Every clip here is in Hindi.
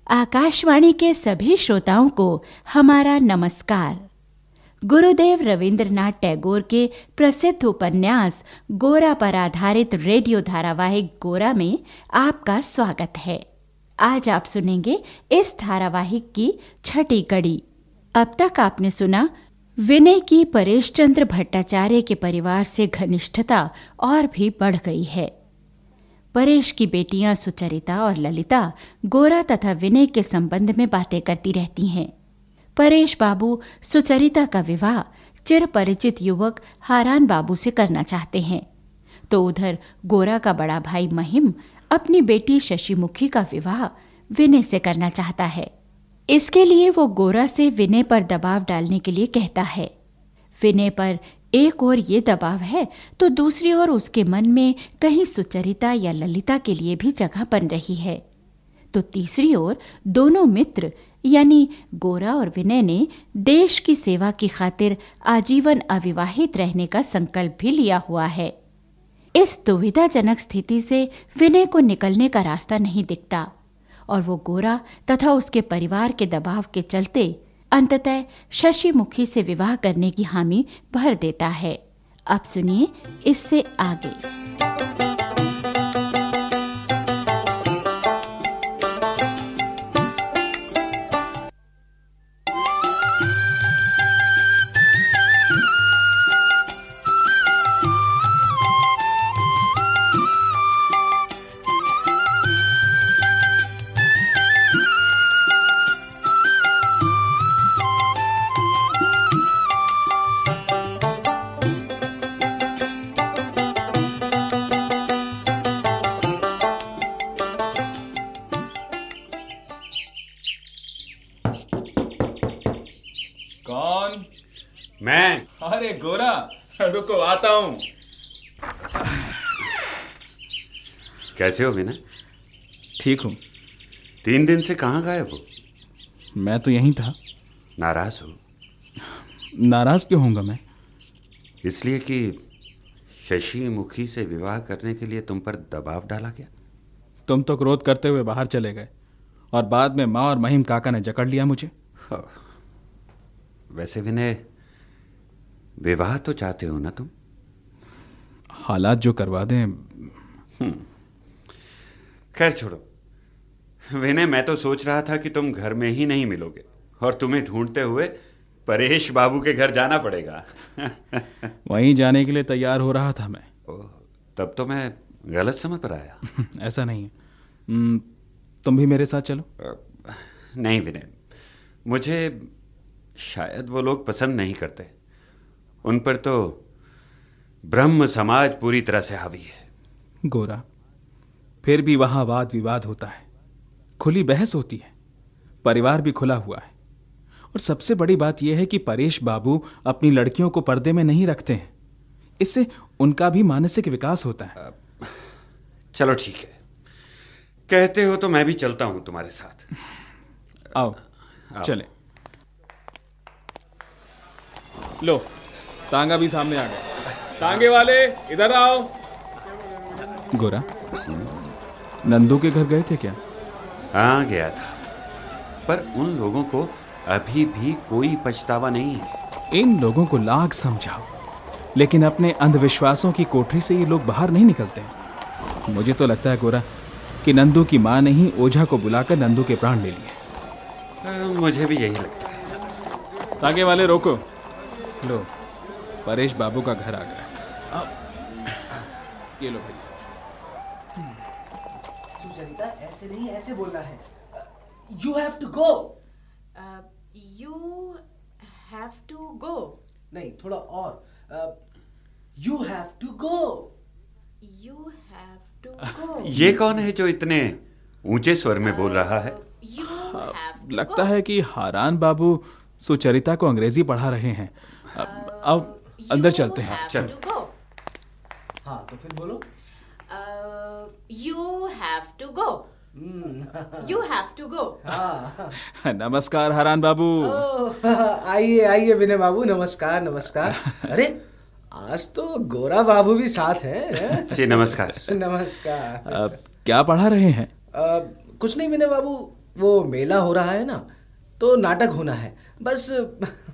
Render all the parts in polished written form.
आकाशवाणी के सभी श्रोताओं को हमारा नमस्कार। गुरुदेव रवींद्रनाथ टैगोर के प्रसिद्ध उपन्यास गोरा पर आधारित रेडियो धारावाहिक गोरा में आपका स्वागत है। आज आप सुनेंगे इस धारावाहिक की 6ठी कड़ी। अब तक आपने सुना विनय की परेश चंद्र भट्टाचार्य के परिवार से घनिष्ठता और भी बढ़ गई है। परेश की बेटियां सुचरिता और ललिता गोरा तथा विनय के संबंध में बातें करती रहती हैं। परेश बाबू सुचरिता का विवाह चिर परिचित युवक हारान बाबू से करना चाहते हैं, तो उधर गोरा का बड़ा भाई महिम अपनी बेटी शशिमुखी का विवाह विनय से करना चाहता है। इसके लिए वो गोरा से विनय पर दबाव डालने के लिए कहता है। विनय पर एक ओर ये दबाव है तो दूसरी ओर उसके मन में कहीं सुचरिता या ललिता के लिए भी जगह बन रही है। तो तीसरी ओर दोनों मित्र यानी गोरा और विनय ने देश की सेवा की खातिर आजीवन अविवाहित रहने का संकल्प भी लिया हुआ है। इस दुविधाजनक स्थिति से विनय को निकलने का रास्ता नहीं दिखता और वो गोरा तथा उसके परिवार के दबाव के चलते अंततः शशिमुखी से विवाह करने की हामी भर देता है। अब सुनिए इससे आगे। कौन? मैं। अरे गोरा, रुको आता हूं। कैसे हो विनय? ठीक हूं। 3 दिन से कहाँ गायब हो? मैं तो यहीं था। नाराज हो? नाराज क्यों होऊंगा मैं? इसलिए कि शशिमुखी से विवाह करने के लिए तुम पर दबाव डाला गया। तुम तो क्रोध करते हुए बाहर चले गए और बाद में माँ और महिम काका ने जकड़ लिया मुझे। वैसे विनय, विवाह तो चाहते हो ना तुम? हालात जो करवा दें। खैर छोड़ो विनय, मैं तो सोच रहा था कि तुम घर में ही नहीं मिलोगे और तुम्हें ढूंढते हुए परेश बाबू के घर जाना पड़ेगा। वहीं जाने के लिए तैयार हो रहा था मैं। तब तो मैं गलत समय पर आया। ऐसा नहीं है। तुम भी मेरे साथ चलो। नहीं विनय, मुझे शायद वो लोग पसंद नहीं करते। उन पर तो ब्रह्म समाज पूरी तरह से हावी है। गोरा, फिर भी वहां वाद विवाद होता है, खुली बहस होती है, परिवार भी खुला हुआ है। और सबसे बड़ी बात यह है कि परेश बाबू अपनी लड़कियों को पर्दे में नहीं रखते हैं। इससे उनका भी मानसिक विकास होता है। चलो ठीक है, कहते हो तो मैं भी चलता हूं तुम्हारे साथ। आओ। चले। लो, तांगा भी सामने आ गया। तांगे वाले इधर आओ। गोरा, नंदू के घर गए थे क्या? हाँ गया था, पर उन लोगों को अभी भी कोई पछतावा नहीं है। इन लोगों को लाख समझाओ, लेकिन अपने अंधविश्वासों की कोठरी से ये लोग बाहर नहीं निकलते हैं। मुझे तो लगता है गोरा कि नंदू की माँ ने ही ओझा को बुलाकर नंदू के प्राण ले लिए। मुझे भी यही लगता है। तांगे वाले रोको। लो, परेश बाबू का घर आ गया। ये लो भैया। सुचरिता, ऐसे नहीं, ऐसे बोलना है। You have to go. You have to go. नहीं, थोड़ा और। You have to go. You have to go. ये कौन है जो इतने ऊंचे स्वर में बोल रहा है? You have to लगता go. है कि हारान बाबू सुचरिता को अंग्रेजी पढ़ा रहे हैं। अब अंदर चलते हैं। You have चल। to go. हाँ, तो फिर बोलो। You have to go. You have to go. हाँ। नमस्कार हारान बाबू। आइए आइए विनय बाबू, नमस्कार नमस्कार। अरे आज तो गोरा बाबू भी साथ हैं। जी नमस्कार। नमस्कार। क्या पढ़ा रहे हैं? कुछ नहीं विनय बाबू, वो मेला हो रहा है ना, तो नाटक होना है, बस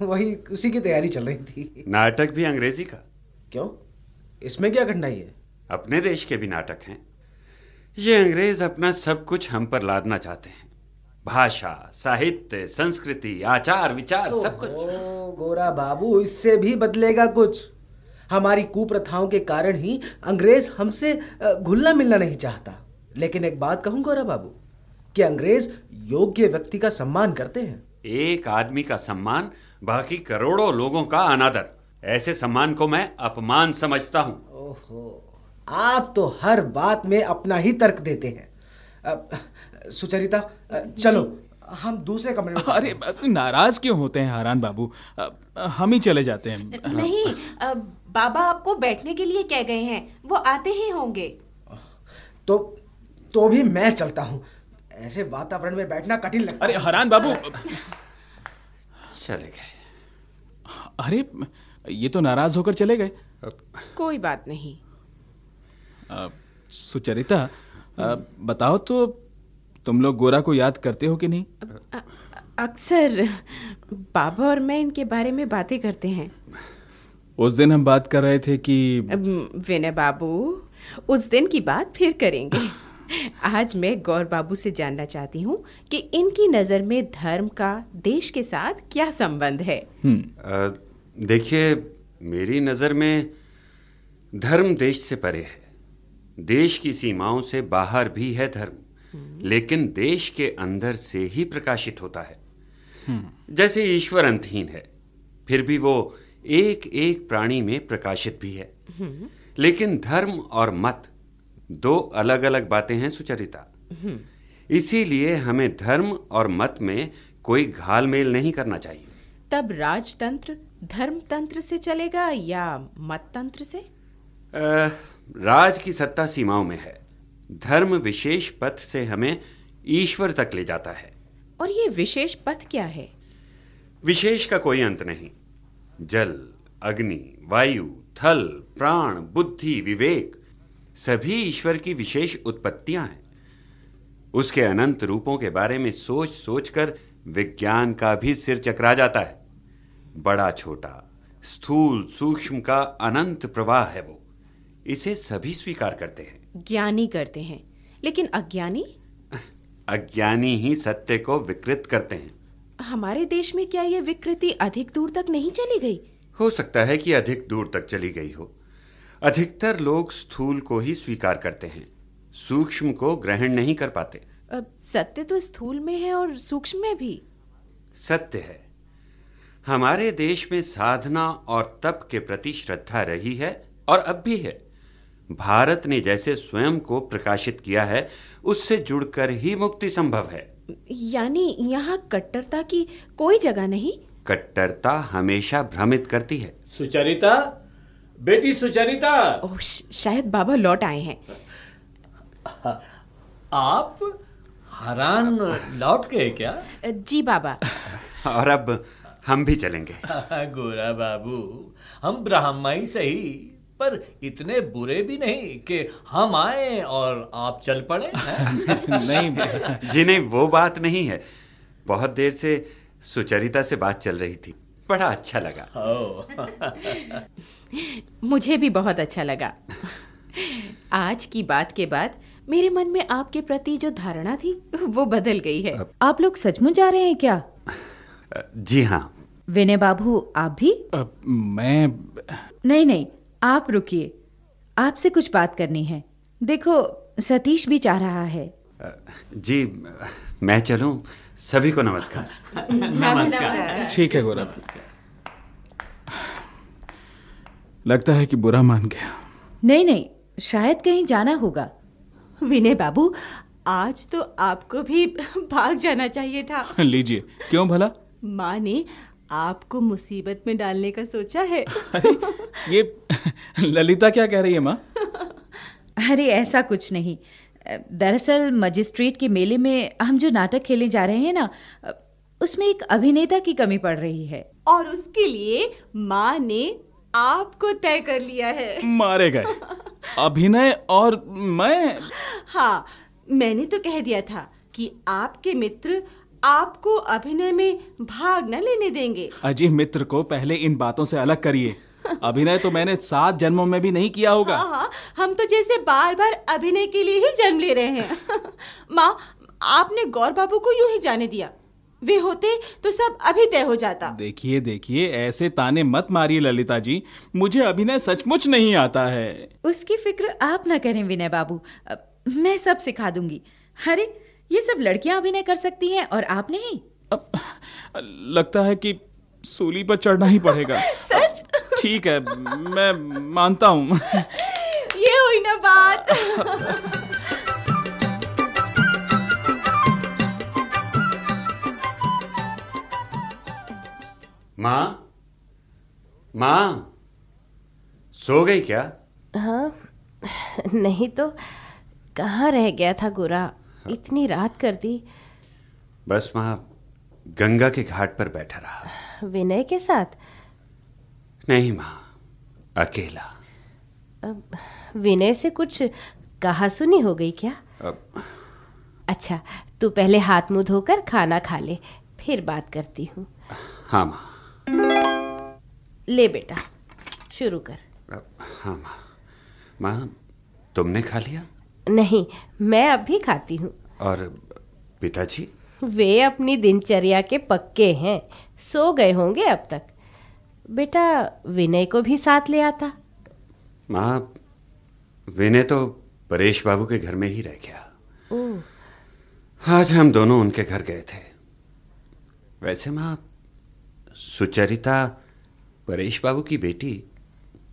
वही उसी की तैयारी चल रही थी। नाटक भी अंग्रेजी का? क्यों, इसमें क्या कठिनाई है? अपने देश के भी नाटक हैं। ये अंग्रेज अपना सब कुछ हम पर लादना चाहते हैं। भाषा, साहित्य, संस्कृति, आचार विचार, सब कुछ। गोरा बाबू, इससे भी बदलेगा कुछ। हमारी कुप्रथाओं के कारण ही अंग्रेज हमसे घुलना मिलना नहीं चाहता। लेकिन एक बात कहूं गोरा बाबू, कि अंग्रेज योग्य व्यक्ति का सम्मान करते हैं। एक आदमी का सम्मान, बाकी करोड़ों लोगों का अनादर। ऐसे सम्मान को मैं अपमान समझता हूं। ओहो, आप तो हर बात में अपना ही तर्क देते हैं। सुचरिता, चलो हम दूसरे कमरे में। अरे नाराज क्यों होते हैं हारान बाबू, हम ही चले जाते हैं। नहीं, बाबा आपको बैठने के लिए कह गए हैं, वो आते ही होंगे। तो भी मैं चलता हूं, ऐसे वातावरण में बैठना कठिन लगता है। अरे हारान बाबू, चले गए। अरे ये तो नाराज होकर चले गए। कोई बात नहीं। सुचरिता, बताओ तो, तुम लोग गोरा को याद करते हो कि नहीं? अक्सर बाबा और मैं इनके बारे में बातें करते हैं। उस दिन हम बात कर रहे थे कि विनय बाबू, उस दिन की बात फिर करेंगे। आज मैं गौर बाबू से जानना चाहती हूँ कि इनकी नज़र में धर्म का देश के साथ क्या संबंध है। देखिए, मेरी नज़र में धर्म देश से परे है। देश की सीमाओं से बाहर भी है धर्म, लेकिन देश के अंदर से ही प्रकाशित होता है। जैसे ईश्वर अंतहीन है, फिर भी वो एक एक प्राणी में प्रकाशित भी है। लेकिन धर्म और मत दो अलग अलग बातें हैं सुचरिता। इसीलिए हमें धर्म और मत में कोई घालमेल नहीं करना चाहिए। तब राजतंत्र धर्मतंत्र से चलेगा या मततंत्र से? राज की सत्ता सीमाओं में है। धर्म विशेष पथ से हमें ईश्वर तक ले जाता है। और ये विशेष पथ क्या है? विशेष का कोई अंत नहीं। जल, अग्नि, वायु, थल, प्राण, बुद्धि, विवेक सभी ईश्वर की विशेष उत्पत्तियां हैं। उसके अनंत रूपों के बारे में सोच सोचकर विज्ञान का भी सिर चकरा जाता है। बड़ा छोटा, स्थूल सूक्ष्म का अनंत प्रवाह है वो। इसे सभी स्वीकार करते हैं। ज्ञानी करते हैं, लेकिन अज्ञानी? अज्ञानी ही सत्य को विकृत करते हैं। हमारे देश में क्या यह विकृति अधिक दूर तक नहीं चली गई? हो सकता है कि अधिक दूर तक चली गई हो। अधिकतर लोग स्थूल को ही स्वीकार करते हैं, सूक्ष्म को ग्रहण नहीं कर पाते। सत्य तो स्थूल में है और सूक्ष्म में भी। सत्य है, हमारे देश में साधना और तप के प्रति श्रद्धा रही है और अब भी है। भारत ने जैसे स्वयं को प्रकाशित किया है, उससे जुड़कर ही मुक्ति संभव है। यानी यहाँ कट्टरता की कोई जगह नहीं? कट्टरता हमेशा भ्रमित करती है। सुचरिता, बेटी सुचरिता। ओह, शायद बाबा लौट आए हैं। आप हरान लौट गए क्या? जी बाबा। और अब हम भी चलेंगे। गोरा बाबू, हम ब्राह्मणी सही, पर इतने बुरे भी नहीं कि हम आए और आप चल पड़े। नहीं जी नहीं, वो बात नहीं है। बहुत देर से सुचरिता से बात चल रही थी, बड़ा अच्छा लगा। मुझे भी बहुत अच्छा लगा। आज की बात के बाद मेरे मन में आपके प्रति जो धारणा थी वो बदल गई है। आप लोग सचमुच जा रहे हैं क्या? जी हाँ। विनय बाबू, आप भी? मैं नहीं, आप रुकिए, आपसे कुछ बात करनी है। देखो, सतीश भी चाह रहा है। जी, मैं चलूं? सभी को नमस्कार। नमस्कार। ठीक है गोरा, लगता है कि बुरा मान गया। नहीं, शायद कहीं जाना होगा। विनय बाबू, आज तो आपको भी भाग जाना चाहिए था। लीजिए, क्यों भला? माँ ने आपको मुसीबत में डालने का सोचा है। अरे ये ललिता क्या कह रही है माँ? अरे ऐसा कुछ नहीं। दरअसल मजिस्ट्रेट के मेले में हम जो नाटक खेले जा रहे हैं ना, उसमें एक अभिनेता की कमी पड़ रही है। और उसके लिए माँ ने आपको तय कर लिया है। मारे गए। अभिनय और मैं? हाँ, मैंने तो कह दिया था कि आपके मित्र आपको अभिनय में भाग न लेने देंगे। अजी, मित्र को पहले इन बातों से अलग करिए। अभिनय तो मैंने 7 जन्मों में भी नहीं किया होगा। हाँ, हम तो जैसे बार बार अभिनय के लिए ही जन्म ले रहे हैं। माँ, आपने गौर बाबू को यूं ही जाने दिया। वे होते तो सब अभी तय हो जाता। देखिए देखिए, ऐसे ताने मत मारिए ललिता जी, मुझे अभिनय सचमुच नहीं आता है। उसकी फिक्र आप ना करें विनय बाबू, मैं सब सिखा दूंगी। अरे, ये सब लड़कियां अभिनय कर सकती हैं और आप नहीं। लगता है कि सूली पर चढ़ना ही पड़ेगा। सच? ठीक है, मैं मानता हूँ। ये हुई ना बात। माँ, माँ, सो गई क्या? हाँ, नहीं तो कहाँ रह गया था गोरा, इतनी रात कर दी। बस माँ, गंगा के घाट पर बैठा रहा। विनय के साथ? नहीं माँ, अकेला। विनय से कुछ कहा सुनी हो गई क्या? अच्छा, तू पहले हाथ मुंह धोकर खाना खा ले, फिर बात करती हूँ। हाँ माँ। ले बेटा, शुरू कर। हाँ माँ। माँ, तुमने खा लिया? नहीं, मैं अभी खाती हूँ। और पिताजी? वे अपनी दिनचर्या के पक्के हैं, सो गए होंगे अब तक। बेटा, विनय को भी साथ ले आता। माँ, विनय तो परेश बाबू के घर में ही रह गया। ओह। आज हम दोनों उनके घर गए थे। वैसे माँ, सुचरिता परेश बाबू की बेटी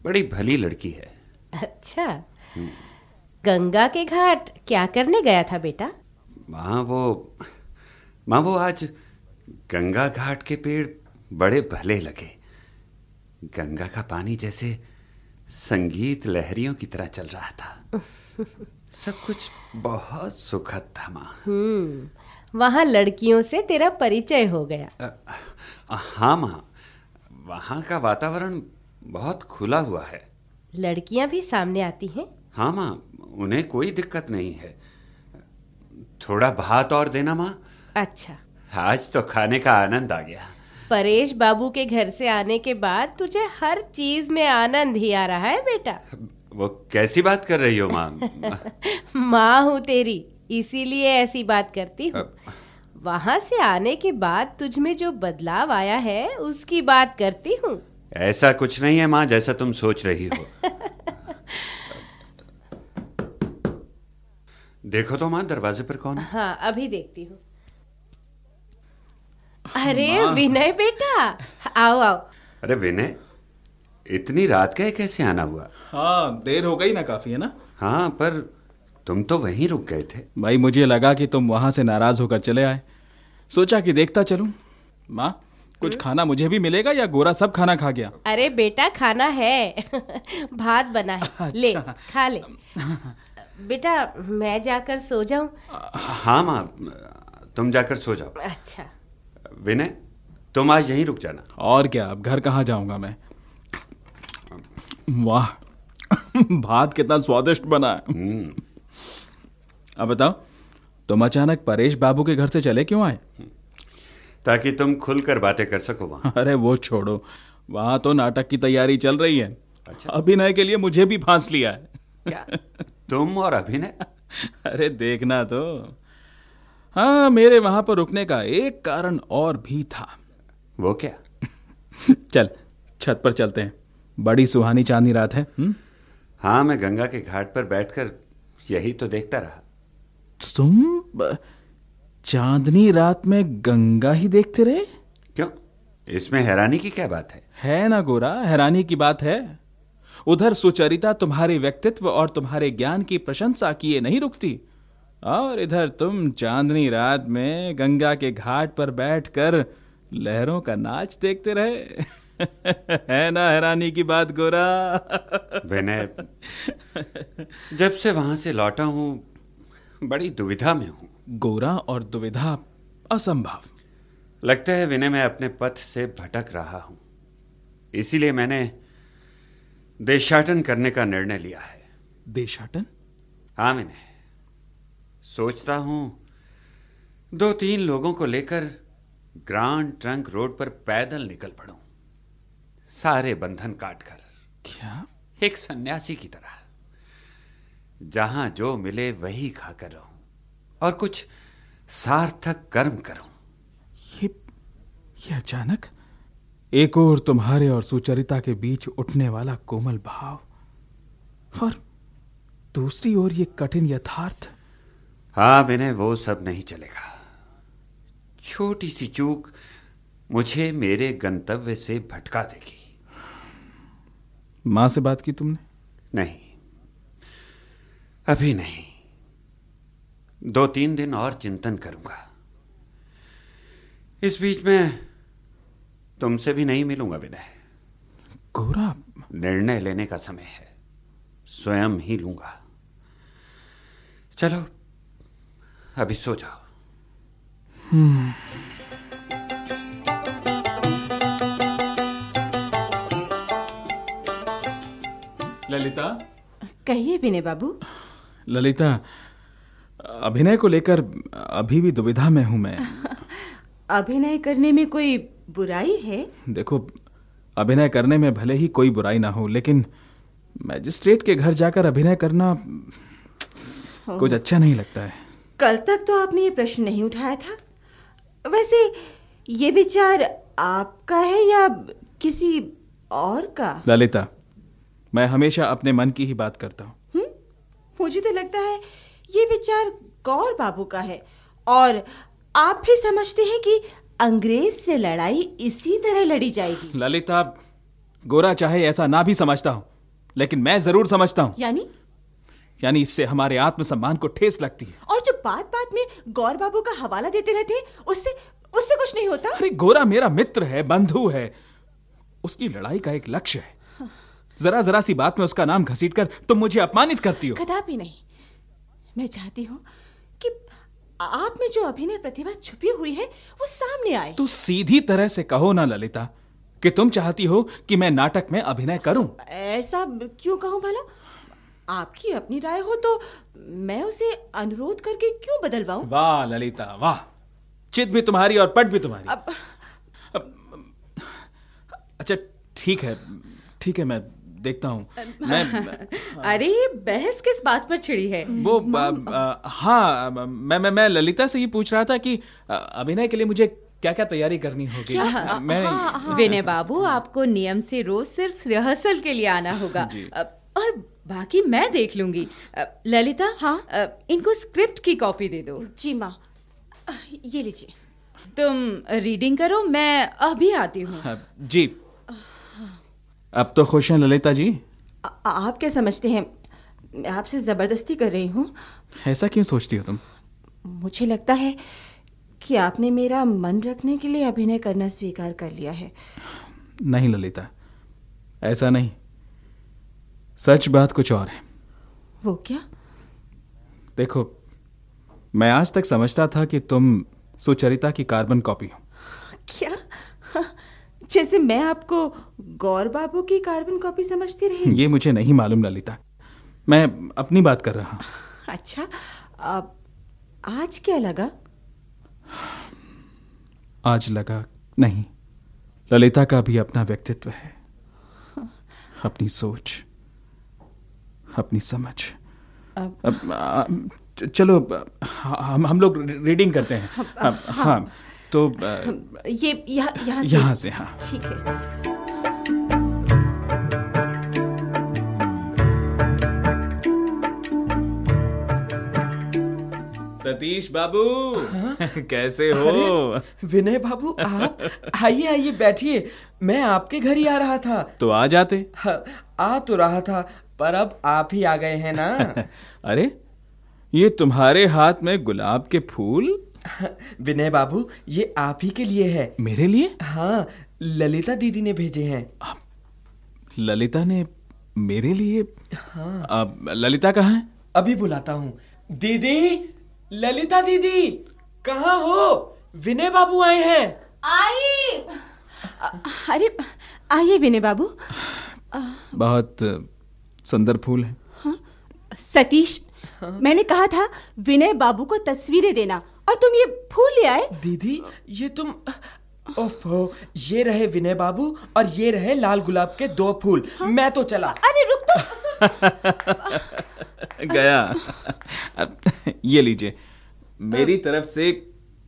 बड़ी भली लड़की है। अच्छा, गंगा के घाट क्या करने गया था बेटा? माँ, वो आज गंगा घाट के पेड़ बड़े भले लगे। गंगा का पानी जैसे संगीत लहरियों की तरह चल रहा था। सब कुछ बहुत सुखद था माँ। वहाँ लड़कियों से तेरा परिचय हो गया। हाँ माँ, वहाँ का वातावरण बहुत खुला हुआ है। लड़कियाँ भी सामने आती हैं? हाँ माँ, उन्हें कोई दिक्कत नहीं है। थोड़ा भात और देना माँ। अच्छा, आज तो खाने का आनंद आ गया। परेश बाबू के घर से आने के बाद तुझे हर चीज में आनंद ही आ रहा है बेटा। वो कैसी बात कर रही हो माँ? माँ हूँ तेरी, इसीलिए ऐसी बात करती हूँ। वहाँ से आने के बाद तुझ में जो बदलाव आया है उसकी बात करती हूँ। ऐसा कुछ नहीं है माँ जैसा तुम सोच रही हो। देखो तो माँ, दरवाजे पर कौन है? हाँ, अभी देखती हूँ। अरे विनय बेटा, आओ आओ। अरे विनय, इतनी रात का कैसे आना हुआ? हाँ, देर हो गई ना काफी, है ना? हाँ, पर तुम तो वहीं रुक गए थे। भाई, मुझे लगा कि तुम वहां से नाराज होकर चले आए, सोचा कि देखता चलूं। माँ, कुछ खाना मुझे भी मिलेगा या गोरा सब खाना खा गया? अरे बेटा, खाना है। भात बना है। अच्छा। ले, खा ले। बेटा, मैं जाकर सो जाऊं? हाँ माँ, तुम जाकर सो जाओ। अच्छा। विनय, तुम आज यहीं रुक जाना। और क्या, अब घर कहाँ जाऊंगा मैं। वाह, भात कितना स्वादिष्ट बना है। अब बताओ, तुम अचानक परेश बाबू के घर से चले क्यों आए? ताकि तुम खुलकर बातें कर सको वहाँ। अरे वो छोड़ो, वहां तो नाटक की तैयारी चल रही है। अच्छा। अभिनय के लिए मुझे भी फांस लिया है। क्या? तुम और अभिनय? अरे देखना तो। हाँ, मेरे वहां पर रुकने का एक कारण और भी था। वो क्या? चल, छत पर चलते हैं, बड़ी सुहानी चांदनी रात है। हाँ, मैं गंगा के घाट पर बैठकर यही तो देखता रहा। तुम चांदनी रात में गंगा ही देखते रहे? क्यों, इसमें हैरानी की क्या बात है? है ना गोरा, हैरानी की बात है। उधर सुचरिता तुम्हारे व्यक्तित्व और तुम्हारे ज्ञान की प्रशंसा किए नहीं रुकती, और इधर तुम चांदनी रात में गंगा के घाट पर बैठकर लहरों का नाच देखते रहे। है ना हैरानी की बात गोरा? विनय, जब से वहां से लौटा हूं बड़ी दुविधा में हूं। गोरा, और दुविधा असंभव। लगता है विनय, मैं अपने पथ से भटक रहा हूं। इसीलिए मैंने देशाटन करने का निर्णय लिया है। देशाटन? हाँ विनय, सोचता हूं 2-3 लोगों को लेकर ग्रांड ट्रंक रोड पर पैदल निकल पड़ूं, सारे बंधन काटकर। क्या? एक सन्यासी की तरह, जहां जो मिले वही खाकर रहूं और कुछ सार्थक कर्म करूं। ये अचानक एक ओर तुम्हारे और सुचरिता के बीच उठने वाला कोमल भाव, और दूसरी ओर ये कठिन यथार्थ। हाँ विनय, वो सब नहीं चलेगा। छोटी सी चूक मुझे मेरे गंतव्य से भटका देगी। मां से बात की तुमने? नहीं, अभी नहीं। 2-3 दिन और चिंतन करूंगा। इस बीच में तुमसे भी नहीं मिलूंगा विनय। गोरा, निर्णय लेने का समय है, स्वयं ही लूंगा। चलो अभी सो जाओ। ललिता। कहिए विनय बाबू। ललिता, अभिनय को लेकर अभी भी दुविधा में हूं मैं। अभिनय करने में कोई बुराई है? देखो, अभिनय करने में भले ही कोई बुराई ना हो, लेकिन मैजिस्ट्रेट के घर जाकर अभिनय करना कुछ अच्छा नहीं लगता है। कल तक तो आपने ये प्रश्न नहीं उठाया था। वैसे ये विचार आपका है या किसी और का? ललिता, मैं हमेशा अपने मन की ही बात करता हूँ। मुझे तो लगता है ये विचार गौर बाबू का है, और आप भी समझते हैं कि अंग्रेज से लड़ाई इसी तरह लड़ी जाएगी। ललिता, गोरा चाहे ऐसा ना भी समझता हूँ, लेकिन मैं जरूर समझता हूँ। यानी इससे हमारे आत्मसम्मान को ठेस लगती है। और जो बात बात में गौर बाबू का हवाला देते रहते हैं, उससे कुछ नहीं होता। अरे गोरा मेरा मित्र है, बंधु है, उसकी लड़ाई का एक लक्ष्य है। जरा सी बात में उसका नाम घसीटकर तुम मुझे अपमानित करती हो। कदापि नहीं। मैं चाहती हूँ कि आप में जो अभिनय प्रतिभा छुपी हुई है वो सामने आए। तो सीधी तरह से कहो ना ललिता कि तुम चाहती हो कि मैं नाटक में अभिनय करूं। ऐसा क्यों कहूं भला? आपकी अपनी राय हो तो मैं उसे अनुरोध करके क्यों बदलवाऊं? वाह ललिता वाह, चित भी तुम्हारी और पट भी तुम्हारी। अच्छा ठीक है, मैं देखता हूँ। अरे बहस किस बात पर छिड़ी है? वो हाँ, मैं ललिता से ही पूछ रहा था कि अभिनय के लिए मुझे क्या क्या तैयारी करनी होगी। विनय बाबू, आपको नियम से रोज सिर्फ रिहर्सल के लिए आना होगा, और बाकी मैं देख लूंगी। ललिता, हाँ, इनको स्क्रिप्ट की कॉपी दे दो। जी माँ, ये लीजिए। तुम रीडिंग करो, मैं अभी आती हूँ। जी। अब तो खुश हैं ललिता जी? आप क्या समझते हैं, मैं आपसे जबरदस्ती कर रही हूँ? ऐसा क्यों सोचती हो तुम? मुझे लगता है कि आपने मेरा मन रखने के लिए अभिनय करना स्वीकार कर लिया है। नहीं ललिता, ऐसा नहीं। सच बात कुछ और है। वो क्या? देखो, मैं आज तक समझता था कि तुम सुचरिता की कार्बन कॉपी हो। क्या? जैसे मैं आपको गौर बाबू की कार्बन कॉपी समझती रही? ये मुझे नहीं मालूम ललिता, मैं अपनी बात कर रहा हूं। अच्छा, आज क्या लगा? आज लगा नहीं। ललिता का भी अपना व्यक्तित्व है, अपनी सोच, अपनी समझ। चलो हम लोग रीडिंग करते हैं। हाँ, तो ये यहाँ से। हाँ ठीक है। सतीश बाबू, कैसे हो? विनय बाबू, आप आइए बैठिए। मैं आपके घर ही आ रहा था। तो आ जाते। आ तो रहा था, पर अब आप ही आ गए हैं ना। अरे, ये तुम्हारे हाथ में गुलाब के फूल? विनय बाबू, ये आप ही के लिए है। मेरे लिए? हाँ, ललिता दीदी ने भेजे हैं। ललिता ने मेरे लिए? हाँ। ललिता कहाँ है? अभी बुलाता हूँ। दीदी, ललिता दीदी, कहाँ हो? विनय बाबू आए हैं। आई। अरे आइए विनय बाबू। बहुत सुंदर फूल है। हाँ? सतीश, मैंने कहा था विनय बाबू को तस्वीरें देना, और तुम ये फूल ले आए? दीदी ये तुम, ओफो, ये रहे विनय बाबू और ये रहे लाल गुलाब के 2 फूल। हाँ? मैं तो चला। अरे रुक तो। गया। ये लीजिए, मेरी तरफ से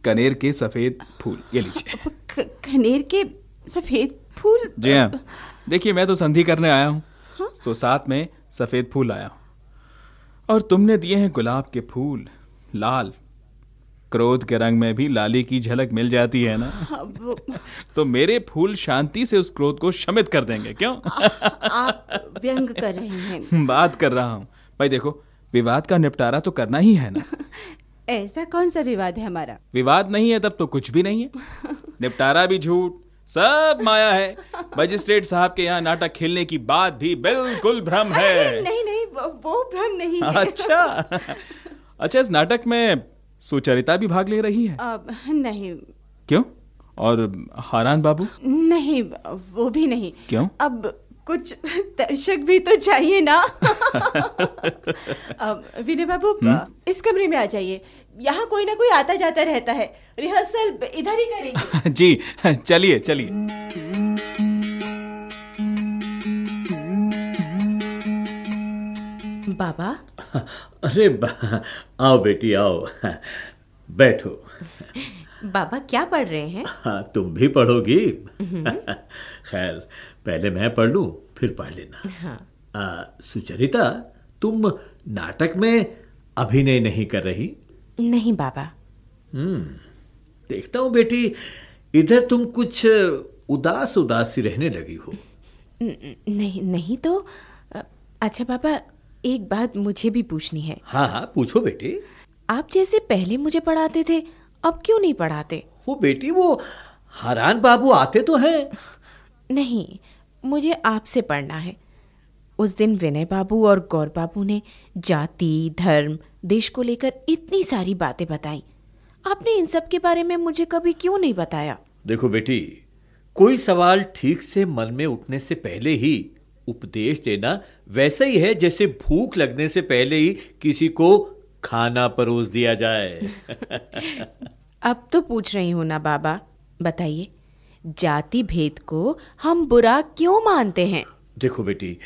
कनेर के सफेद फूल, ये लीजिए। कनेर के सफेद फूल? जी हाँ, देखिए मैं तो संधि करने आया हूँ। हाँ? सो साथ में सफेद फूल आया हूँ, और तुमने दिए हैं गुलाब के फूल, लाल। क्रोध के रंग में भी लाली की झलक मिल जाती है ना। तो मेरे फूल शांति से उस क्रोध को शमित कर देंगे, क्यों? आप व्यंग कर रहे हैं। बात कर रहा हूँ भाई। देखो, विवाद का निपटारा तो करना ही है ना। ऐसा कौन सा विवाद है हमारा? विवाद नहीं है तब तो कुछ भी नहीं है। निपटारा भी झूठ, सब माया है। मजिस्ट्रेट साहब के यहाँ नाटक खेलने की बात भी बिल्कुल भ्रम है। नहीं नहीं, वो भ्रम नहीं है। अच्छा, इस नाटक में सुचरिता भी भाग ले रही है? नहीं। क्यों? और हारान बाबू? नहीं, वो भी नहीं। क्यों? अब कुछ दर्शक भी तो चाहिए ना। विनय बाबू, इस कमरे में आ जाइए। यहाँ कोई ना कोई आता जाता रहता है। रिहर्सल इधर ही करेंगे। जी चलिए चलिए। बाबा। अरे आओ बेटी आओ, बैठो। बाबा क्या पढ़ रहे हैं? हाँ, तुम भी पढ़ोगी? खैर, पहले मैं पढ़ लूं, फिर पढ़ लेना। हाँ। सुचरिता, तुम नाटक में अभिनय नहीं कर रही? नहीं बाबा। देखता हूँ बेटी, इधर तुम कुछ उदास उदास सी रहने लगी हो। नहीं तो। अच्छा बाबा, एक बात मुझे भी पूछनी है। हाँ पूछो बेटी। आप जैसे पहले मुझे पढ़ाते थे, अब क्यों नहीं पढ़ाते? वो बेटी, वो हारान बाबू आते तो हैं। नहीं, मुझे आपसे पढ़ना है। उस दिन विनय बाबू और गौर बाबू ने जाति, धर्म, देश को लेकर इतनी सारी बातें बताई। आपने इन सब के बारे में मुझे कभी क्यों नहीं बताया? देखो बेटी, कोई सवाल ठीक से मन में उठने से पहले ही उपदेश देना वैसा ही है जैसे भूख लगने से पहले ही किसी को खाना परोस दिया जाए। अब तो पूछ रही हूं ना बाबा, बताइए, जाति भेद को हम बुरा क्यों मानते हैं? देखो बेटी,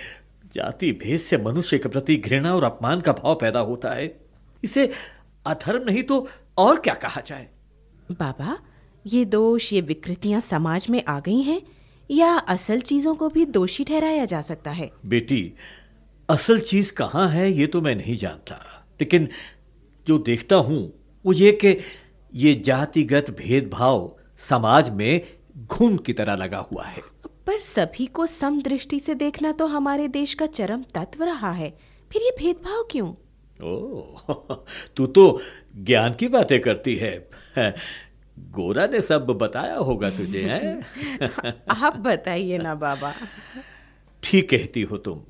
जाति भेद से मनुष्य के प्रति घृणा और अपमान का भाव पैदा होता है। इसे अधर्म नहीं तो और क्या कहा जाए? बाबा, ये दोष, ये विकृतियां समाज में आ गई हैं, या असल चीजों को भी दोषी ठहराया जा सकता है? बेटी, असल चीज कहाँ है ये तो मैं नहीं जानता, लेकिन जो देखता हूं वो ये कि ये जातिगत भेदभाव समाज में घुन की तरह लगा हुआ है। पर सभी को समदृष्टि से देखना तो हमारे देश का चरम तत्व रहा है, फिर ये भेदभाव क्यों? ओह, तू तो ज्ञान की बातें करती है। गोरा ने सब बताया होगा तुझे, हैं? आप बताइए ना बाबा। ठीक कहती हो तुम,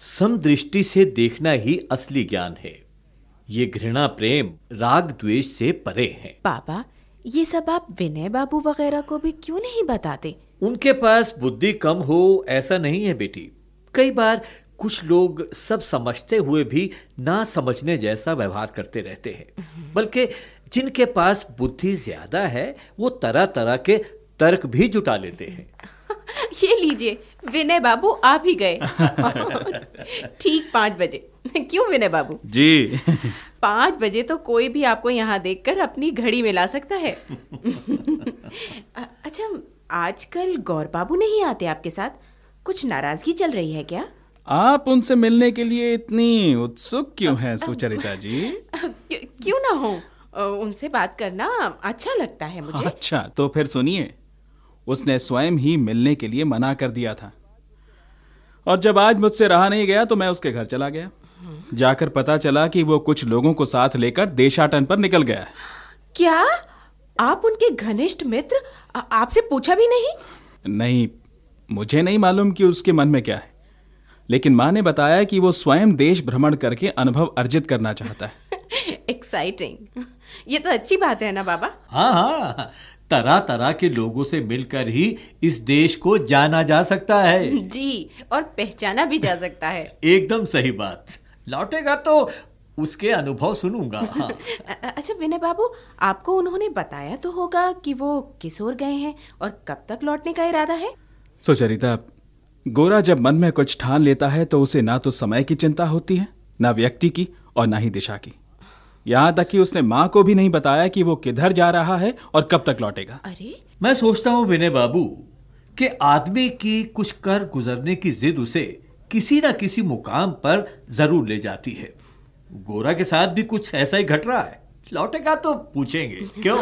समदृष्टि से देखना ही असली ज्ञान है। ये घृणा, प्रेम, राग, द्वेष से परे है। पापा, ये सब आप विनय बाबू वगैरह को भी क्यों नहीं बताते? उनके पास बुद्धि कम हो ऐसा नहीं है बेटी। कई बार कुछ लोग सब समझते हुए भी ना समझने जैसा व्यवहार करते रहते हैं, बल्कि जिनके पास बुद्धि ज्यादा है वो तरह तरह के तर्क भी जुटा लेते हैं। ये लीजिए, विनय बाबू आ भी गए। ठीक 5 बजे। क्यों विनय बाबू? जी। 5 बजे तो कोई भी आपको यहाँ देखकर अपनी घड़ी में ला सकता है। अच्छा, आजकल गौर बाबू नहीं आते आपके साथ? कुछ नाराजगी चल रही है क्या? आप उनसे मिलने के लिए इतनी उत्सुक क्यों हैं सुचरिता जी? क्यों ना हो, उनसे बात करना अच्छा लगता है मुझे। अच्छा, तो फिर सुनिए, उसने स्वयं ही मिलने के लिए मना कर दिया था, और जब आज मुझसे रहा नहीं गया तो मैं उसके घर चला गया। जाकर पता चला कि वो कुछ लोगों को साथ लेकर देशाटन पर निकल गया है। क्या आप उनके घनिष्ठ मित्र? आपसे पूछा भी नहीं? नहीं, मुझे नहीं मालूम कि उसके मन में क्या है, लेकिन माँ ने बताया कि वो स्वयं देश भ्रमण करके अनुभव अर्जित करना चाहता है। एक्साइटिंग। ये तो अच्छी बात है ना बाबा? हाँ, तरह तरह के लोगों से मिलकर ही इस देश को जाना जा सकता है। जी, और पहचाना भी जा सकता है। एकदम सही बात। लौटेगा तो उसके अनुभव सुनूंगा। हाँ। अच्छा विनय बाबू, आपको उन्होंने बताया तो होगा कि वो किस ओर गए हैं और कब तक लौटने का इरादा है? सुचरिता, गोरा जब मन में कुछ ठान लेता है तो उसे ना तो समय की चिंता होती है, ना व्यक्ति की और ना ही दिशा की। यहां तक कि उसने मां को भी नहीं बताया कि वो किधर जा रहा है और कब तक लौटेगा। अरे, मैं सोचता हूं विनय बाबू कि आदमी की कुछ कर गुजरने की जिद उसे किसी ना किसी मुकाम पर जरूर ले जाती है। गोरा के साथ भी कुछ ऐसा ही घट रहा है। लौटेगा तो पूछेंगे, क्यों?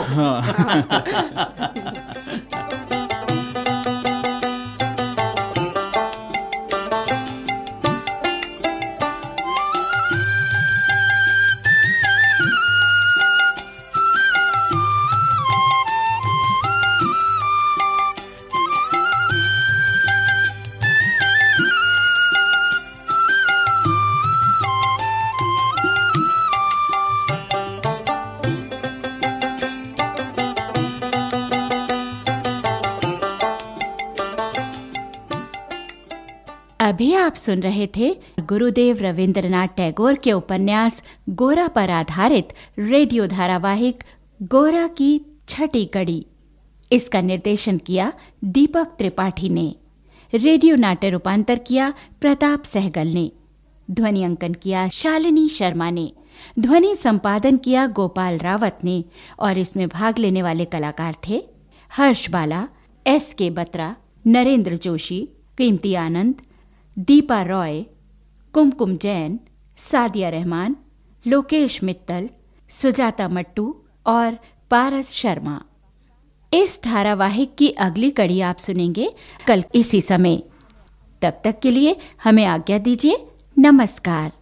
अभी आप सुन रहे थे गुरुदेव रविंद्रनाथ टैगोर के उपन्यास गोरा पर आधारित रेडियो धारावाहिक गोरा की छठी कड़ी। इसका निर्देशन किया दीपक त्रिपाठी ने। रेडियो नाट्य रूपांतर किया प्रताप सहगल ने। ध्वनि अंकन किया शालिनी शर्मा ने। ध्वनि संपादन किया गोपाल रावत ने। और इसमें भाग लेने वाले कलाकार थे हर्ष बाला, S.K. बत्रा, नरेंद्र जोशी, कीमती आनंद, दीपा रॉय, कुमकुम जैन, सादिया रहमान, लोकेश मित्तल, सुजाता मट्टू और पारस शर्मा। इस धारावाहिक की अगली कड़ी आप सुनेंगे कल इसी समय। तब तक के लिए हमें आज्ञा दीजिए। नमस्कार।